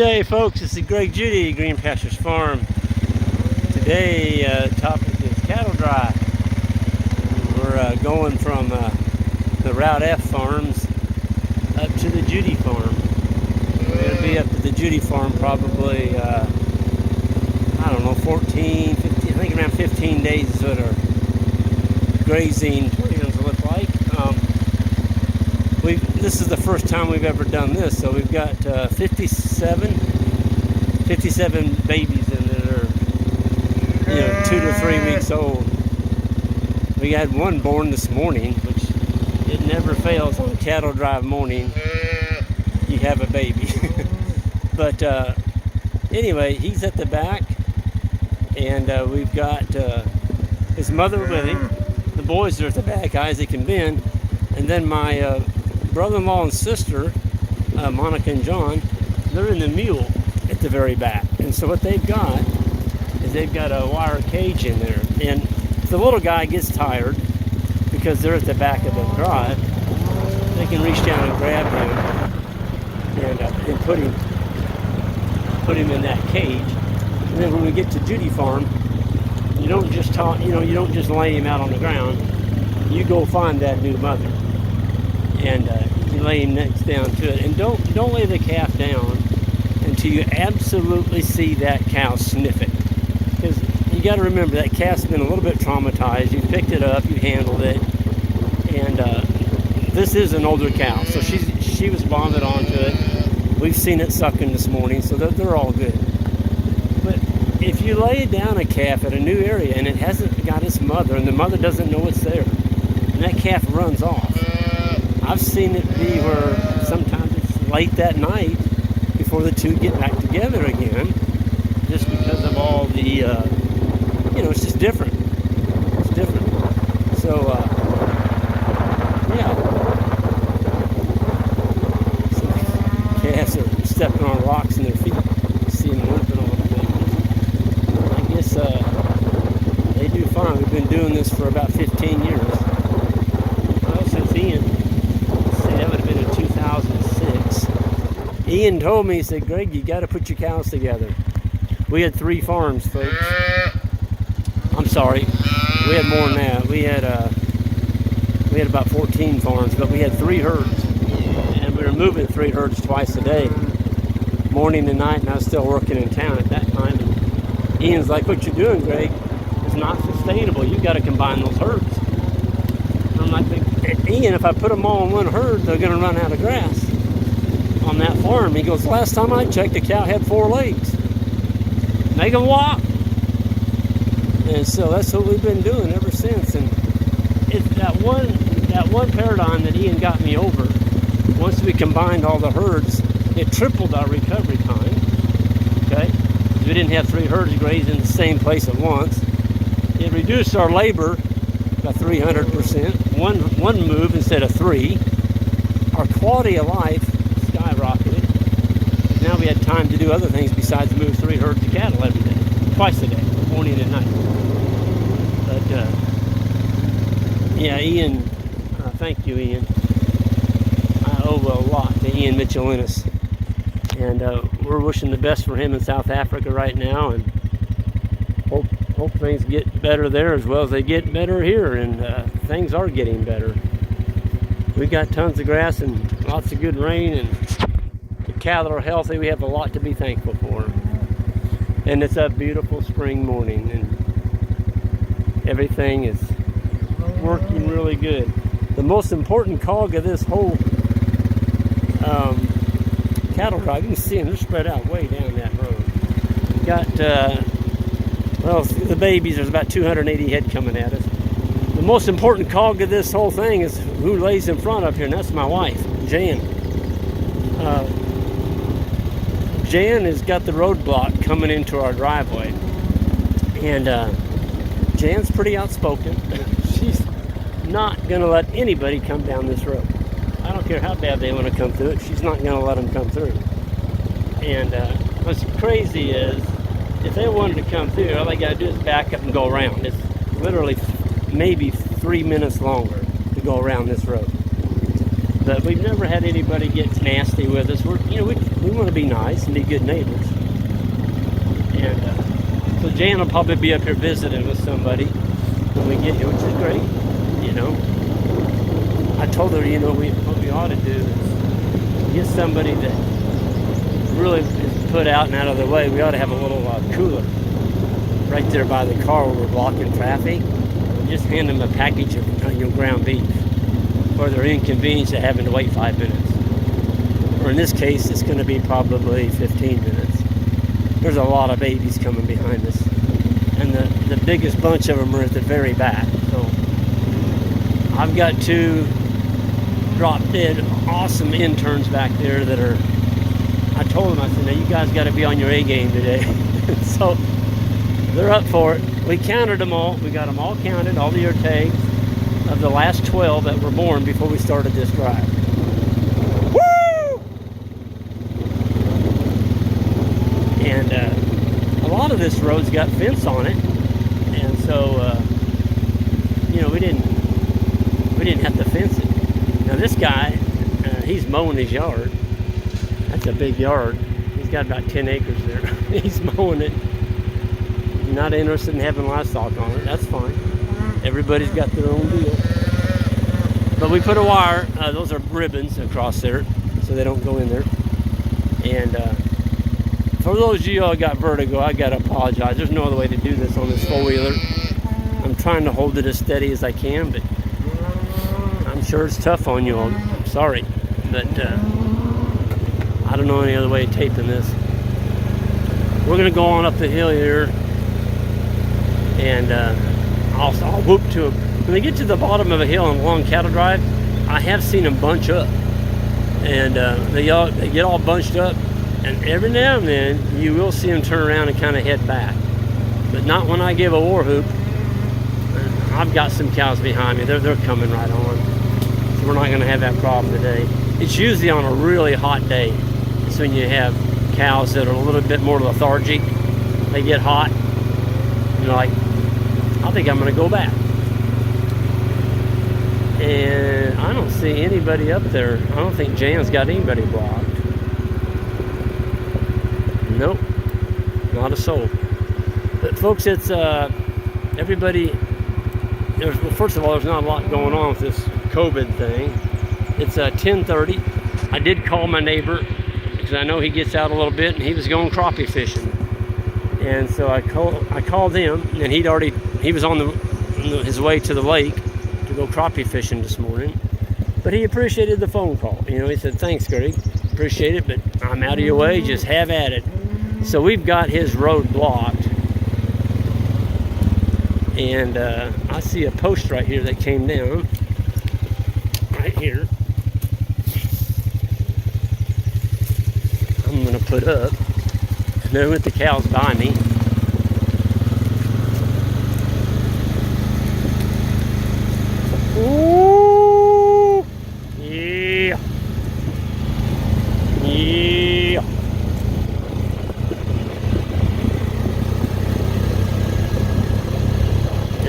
day, folks. This is Judy, Green Pastures Farm. Today, topic is cattle drive. We're going from the Route F farms up to the Judy farm. We're going to be up to the Judy farm probably, I don't know, 14, 15, I think around 15 days is what our grazing plans look like. This is the first time we've ever done this, so we've got 57 babies in there, 2 to 3 weeks old. We had one born this morning, which it never fails on cattle drive morning. You have a baby. But anyway, he's at the back, and we've got his mother with him. The boys are at the back, Isaac and Ben, and then my brother-in-law and sister, Monica and John, they're in the mule at the very back. And so what they've got is they've got a wire cage in there. And if the little guy gets tired, because they're at the back of the drive, they can reach down and grab him and put him in that cage. And then when we get to Judy Farm, you don't just you don't just lay him out on the ground. You go find that new mother, and you lay him next down to it. And don't lay the calf down until you absolutely see that cow sniff it. Because you got to remember, that calf's been a little bit traumatized. You picked it up, you handled it, and this is an older cow, so she was bonded onto it. We've seen it sucking this morning, so they're all good. But if you lay down a calf at a new area and it hasn't got its mother, and the mother doesn't know it's there, and that calf runs off, I've seen it be where sometimes it's late that night before the two get back together again, just because of all the, it's just different. It's different. So, yeah. Some calves are stepping on rocks in their feet. You see them limping a little bit. I guess they do fine. We've been doing this for about 15 years. Well, since Ian. That would have been in 2006. Ian told me, he said, "Greg, you got to put your cows together." We had 3 farms, folks. I'm sorry, we had more than that. We had about 14 farms, but we had 3 herds, and we were moving 3 herds twice a day, morning and night. And I was still working in town at that time. And Ian's like, "What you doing, Greg? It's not sustainable. You got to combine those herds." I'm like, "Ian, if I put them all in one herd, they're going to run out of grass on that farm." He goes, "Last time I checked, the cow had 4 legs. Make them walk." And so that's what we've been doing ever since. And it's that one paradigm that Ian got me over. Once we combined all the herds, it tripled our recovery time. Okay, we didn't have 3 herds grazing in the same place at once. It reduced our labor by 300%. One move instead of 3. Our quality of life skyrocketed. Now we had time to do other things besides move 3 herds of cattle every day, twice a day, morning and night. But yeah, Ian, thank you, Ian. I owe a lot to Ian Michelinis, and we're wishing the best for him in South Africa right now, and hope things get better there as well as they get better here. And things are getting better. We got tons of grass and lots of good rain, and the cattle are healthy. We have a lot to be thankful for. And it's a beautiful spring morning, and everything is working really good. The most important cog of this whole cattle drive, you can see them, they're spread out way down that road. Got the babies, there's about 280 head coming at us. The most important cog of this whole thing is who lays in front up here, and that's my wife, Jan. Jan has got the roadblock coming into our driveway, and Jan's pretty outspoken. She's not going to let anybody come down this road. I don't care how bad they want to come through it, she's not going to let them come through. And what's crazy is, if they wanted to come through, all they got to do is back up and go around. It's literally maybe 3 minutes longer to go around this road. But we've never had anybody get nasty with us. We want to be nice and be good neighbors. And so Jan will probably be up here visiting with somebody when we get here, which is great. I told her, what we ought to do is get somebody that really is put out and out of the way. We ought to have a little cooler right there by the car where we're blocking traffic. And just hand them a package of ground beef for their inconvenience of having to wait 5 minutes. Or in this case, it's going to be probably 15 minutes. There's a lot of babies coming behind us. And the biggest bunch of them are at the very back. So I've got 2 drop-dead awesome interns back there that are, I told them, I said, now you guys got to be on your A game today. So they're up for it. We counted them all. We got them all counted, all the ear tags of the last 12 that were born before we started this drive. Woo! And a lot of this road's got fence on it. And so, we didn't have to fence it. Now this guy, he's mowing his yard. That's a big yard. He's got about 10 acres there. He's mowing it. He's not interested in having livestock on it. That's fine. Everybody's got their own deal. But we put a wire, those are ribbons across there, so they don't go in there. And for those of you who got vertigo, I gotta apologize. There's no other way to do this on this four-wheeler. I'm trying to hold it as steady as I can, but I'm sure it's tough on you all. I'm sorry, but I don't know any other way of taping this. We're gonna go on up the hill here, and I'll whoop to them. When they get to the bottom of a hill on a long cattle drive, I have seen them bunch up, and they get all bunched up, and every now and then you will see them turn around and kind of head back, but not when I give a war whoop. I've got some cows behind me. They're coming right on, so we're not going to have that problem today. It's usually on a really hot day. It's when you have cows that are a little bit more lethargic. They get hot, and you're like, I think I'm going to go back. And I don't see anybody up there. I don't think Jan's got anybody blocked. Nope, not a soul. But folks, it's everybody. Well, first of all, there's not a lot going on with this COVID thing. It's 10:30. I did call my neighbor because I know he gets out a little bit, and he was going crappie fishing. And so I called him, and he was on his way to the lake to go crappie fishing this morning. But he appreciated the phone call. He said, "Thanks, Greg. Appreciate it, but I'm out of your way. Just have at it." So we've got his road blocked. And I see a post right here that came down. Right here. I'm going to put up. And then with the cows by me. Ooh! Yeah! Yeah!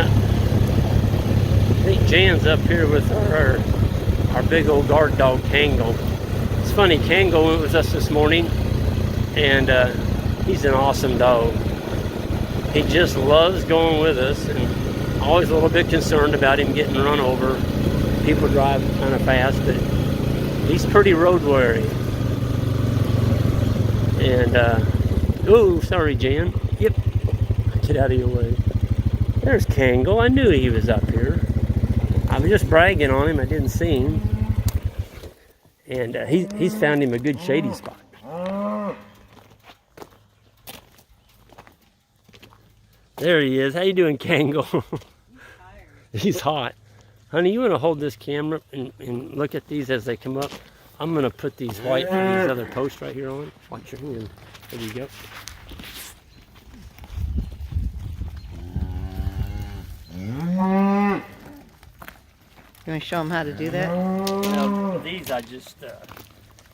I think Jan's up here with our big old guard dog, Kango. It's funny, Kango went with us this morning, and he's an awesome dog. He just loves going with us, and always a little bit concerned about him getting run over. People drive kind of fast, but he's pretty road weary. And, oh, sorry, Jan. Yep, get out of your way. There's Kango. I knew he was up here. I was just bragging on him. I didn't see him. And he's found him a good shady spot. There he is. How you doing, Kango? He's hot. Honey, you want to hold this camera and look at these as they come up? I'm going to put these these other posts right here on. Watch your hand. There you go. You want to show them how to do that? Now, these I just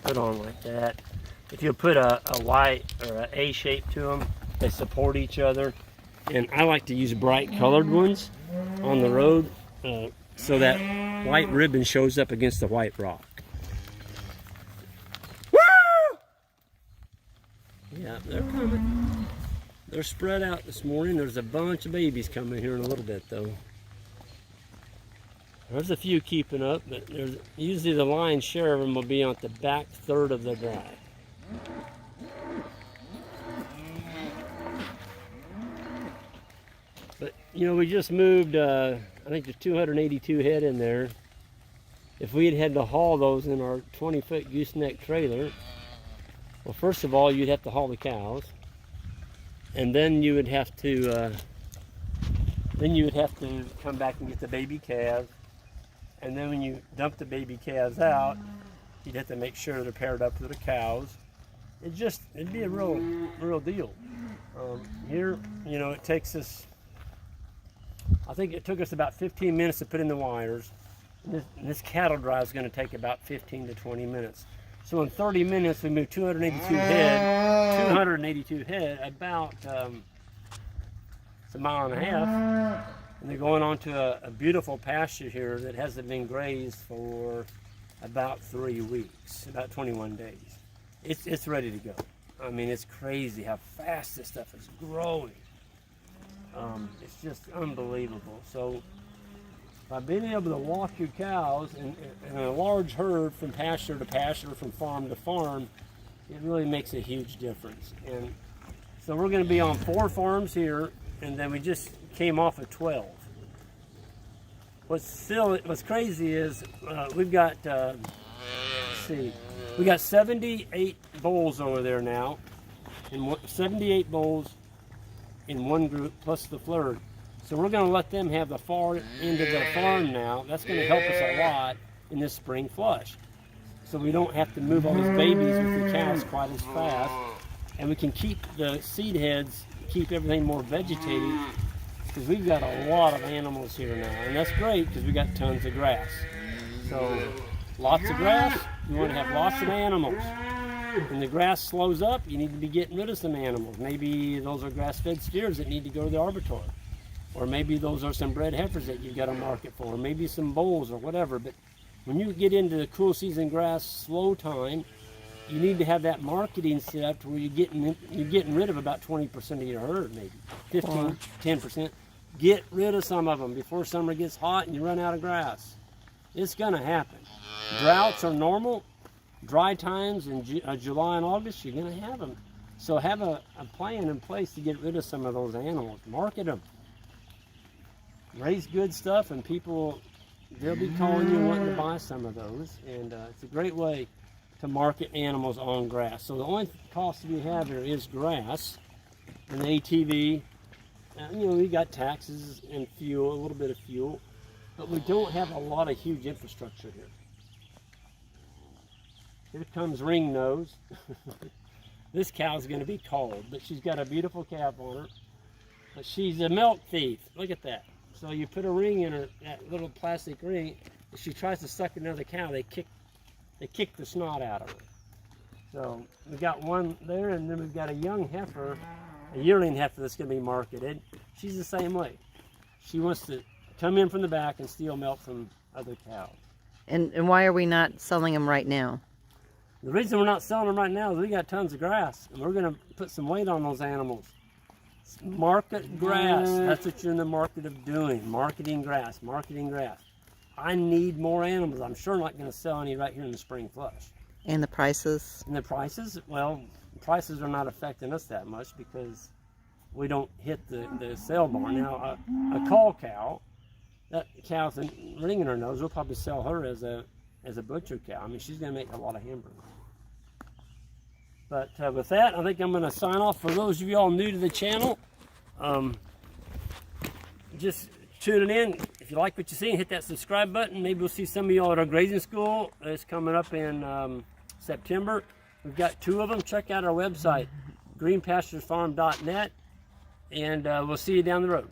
put on like that. If you put a white or an A shape to them, they support each other. And I like to use bright colored ones on the road so that white ribbon shows up against the white rock. Yeah, they're coming. They're spread out this morning. There's a bunch of babies coming here in a little bit, though. There's a few keeping up, but there's usually the lion's share of them will be on the back third of the drive. But, you know, we just moved, I think there's 282 head in there. If we had to haul those in our 20-foot gooseneck trailer, well, first of all, you'd have to haul the cows, and then you would have to come back and get the baby calves, and then when you dump the baby calves out, you'd have to make sure they're paired up with the cows. It'd be a real deal. Here, you know, it takes us, I think it took us about 15 minutes to put in the wires. This cattle drive is going to take about 15 to 20 minutes. So in 30 minutes, we moved 282 head, about it's a mile and a half. And they're going on to a beautiful pasture here that hasn't been grazed for about 3 weeks, about 21 days. It's ready to go. I mean, it's crazy how fast this stuff is growing. It's just unbelievable. So by being able to walk your cows in a large herd from pasture to pasture, from farm to farm, it really makes a huge difference. And so we're going to be on 4 farms here, and then we just came off of 12. What's crazy is we've got we got 78 bulls over there now, and 78 bulls in one group plus the flirt. So we're going to let them have the far end of the farm now. That's going to help us a lot in this spring flush. So we don't have to move all these babies with the cows quite as fast. And we can keep the seed heads, keep everything more vegetated, because we've got a lot of animals here now. And that's great because we got tons of grass. So lots of grass, you want to have lots of animals. When the grass slows up, you need to be getting rid of some animals. Maybe those are grass-fed steers that need to go to the arbitor. Or maybe those are some bred heifers that you've got to market for, or maybe some bulls or whatever. But when you get into the cool season grass slow time, you need to have that marketing set up to where you're getting rid of about 20% of your herd, maybe 15, 10%. Get rid of some of them before summer gets hot and you run out of grass. It's going to happen. Droughts are normal. Dry times in July and August, you're going to have them. So have a plan in place to get rid of some of those animals. Market them. Raise good stuff, and people, they'll be calling you wanting to buy some of those. And it's a great way to market animals on grass. So the only cost we have here is grass and the ATV. You know, we got taxes and fuel, a little bit of fuel, but we don't have a lot of huge infrastructure here. Here comes Ring Nose. This cow's going to be cold, but she's got a beautiful calf on her. But she's a milk thief. Look at that. So you put a ring in her, that little plastic ring. If she tries to suck another cow, they kick the snot out of her. So we got one there, and then we've got a young heifer, a yearling heifer that's going to be marketed. She's the same way. She wants to come in from the back and steal milk from other cows. And why are we not selling them right now? The reason we're not selling them right now is we got tons of grass, and we're going to put some weight on those animals. Market grass. That's what you're in the market of doing. Marketing grass. Marketing grass. I need more animals. I'm sure not going to sell any right here in the spring flush. And the prices? And the prices? Well, prices are not affecting us that much because we don't hit the sale barn. Now, a call cow, that cow with a ring in her nose, we'll probably sell her as a butcher cow. I mean, she's going to make a lot of hamburgers. But with that, I think I'm going to sign off. For those of you all new to the channel, just tuning in. If you like what you see, hit that subscribe button. Maybe we'll see some of y'all at our grazing school. It's coming up in September. We've got 2 of them. Check out our website, greenpasturesfarm.net, and we'll see you down the road.